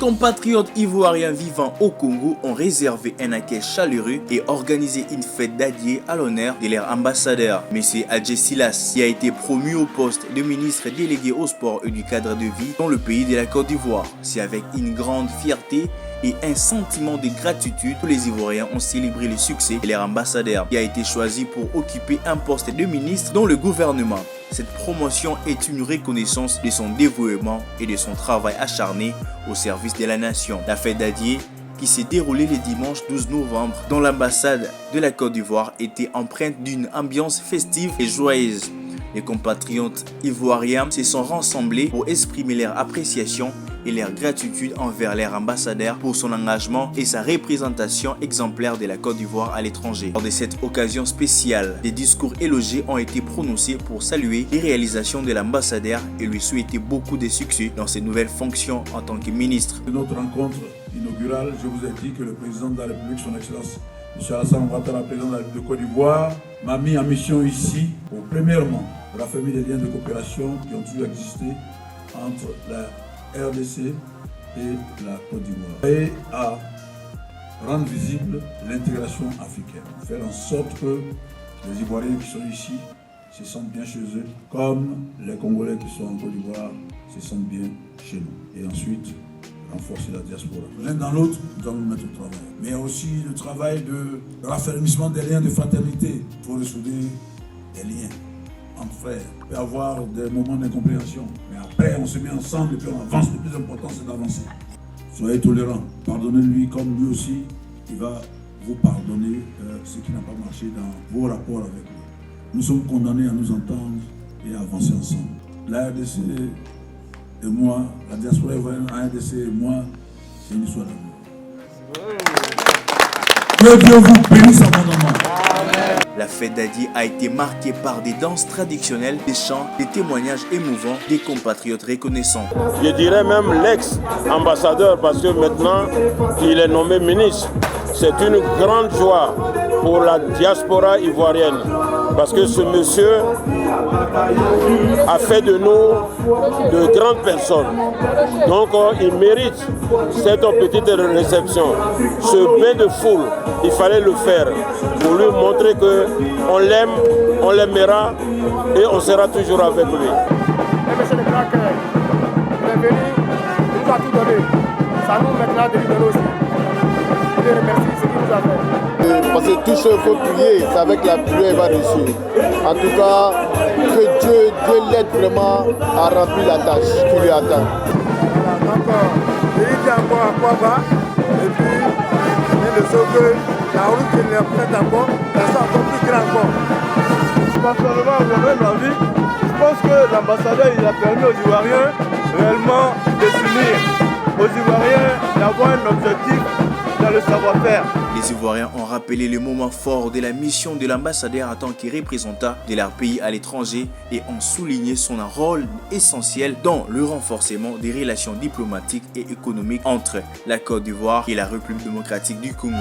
compatriotes ivoiriens vivant au Congo ont réservé un accueil chaleureux et organisé une fête d'adieu à l'honneur de leur ambassadeur, M. Adjé Silas, qui a été promu au poste de ministre délégué au sport et du cadre de vie dans le pays de la Côte d'Ivoire. C'est avec une grande fierté et un sentiment de gratitude que les Ivoiriens ont célébré le succès de leur ambassadeur, qui a été choisi pour occuper un poste de ministre dans le gouvernement. Cette promotion est une reconnaissance de son dévouement et de son travail acharné au service de la nation. La fête d'adieu, qui s'est déroulée le dimanche 12 novembre dans l'ambassade de la Côte d'Ivoire, était empreinte d'une ambiance festive et joyeuse. Les compatriotes ivoiriens se sont rassemblés pour exprimer leur appréciation et leur gratitude envers leur ambassadeur pour son engagement et sa représentation exemplaire de la Côte d'Ivoire à l'étranger. Lors de cette occasion spéciale, des discours élogieux ont été prononcés pour saluer les réalisations de l'ambassadeur et lui souhaiter beaucoup de succès dans ses nouvelles fonctions en tant que ministre. De notre rencontre inaugurale, je vous ai dit que le président de la République, son Excellence M. Alassane Ouattara, président de la République de Côte d'Ivoire, m'a mis en mission ici pour premièrement raffermir les liens de coopération qui ont toujours existé entre la RDC et la Côte d'Ivoire et à rendre visible l'intégration africaine, faire en sorte que les Ivoiriens qui sont ici se sentent bien chez eux, comme les Congolais qui sont en Côte d'Ivoire se sentent bien chez nous. Et ensuite, renforcer la diaspora. L'un dans l'autre, nous allons nous mettre au travail. Mais aussi le travail de raffermissement des liens de fraternité pour ressouder des liens entre frères. Il peut y avoir des moments d'incompréhension, mais après on se met ensemble et puis on avance. Le plus important c'est d'avancer. Soyez tolérants, pardonnez-lui comme lui aussi, il va vous pardonner ce qui n'a pas marché dans vos rapports avec lui. Nous sommes condamnés à nous entendre et à avancer ensemble. La RDC et moi, la diaspora ivoirienne, la RDC et moi, c'est une histoire d'amour. Que Dieu vous bénisse abondamment. La fête d'adieu a été marquée par des danses traditionnelles, des chants, des témoignages émouvants des compatriotes reconnaissants. Je dirais même l'ex-ambassadeur parce que maintenant il est nommé ministre. C'est une grande joie pour la diaspora ivoirienne parce que ce monsieur a fait de nous de grandes personnes. Donc il mérite cette petite réception. Ce bain de foule, il fallait le faire pour lui montrer qu'on l'aime, on l'aimera et on sera toujours avec lui. Et monsieur le grand cœur, il est venu, il nous a tout donné. Ça nous maintenant de lui donner aussi. Je le remercie ce qu'il nous a fait. Parce que tout ce qu'il faut prier, c'est avec la prière qu'il va réussir. En tout cas, que Dieu l'aide vraiment à remplir la tâche qui lui attend. Voilà, donc je lui dis encore à quoi va, et puis il le sauve que la route qu'il leur prête encore, ça sera encore plus grand encore. Personnellement, au moment de la vie, je pense que l'ambassadeur il a permis aux Ivoiriens réellement de s'unir, aux Ivoiriens d'avoir un objectif dans le savoir-faire. Les Ivoiriens ont rappelé le moment fort de la mission de l'ambassadeur en tant que représentant de leur pays à l'étranger et ont souligné son rôle essentiel dans le renforcement des relations diplomatiques et économiques entre la Côte d'Ivoire et la République démocratique du Congo.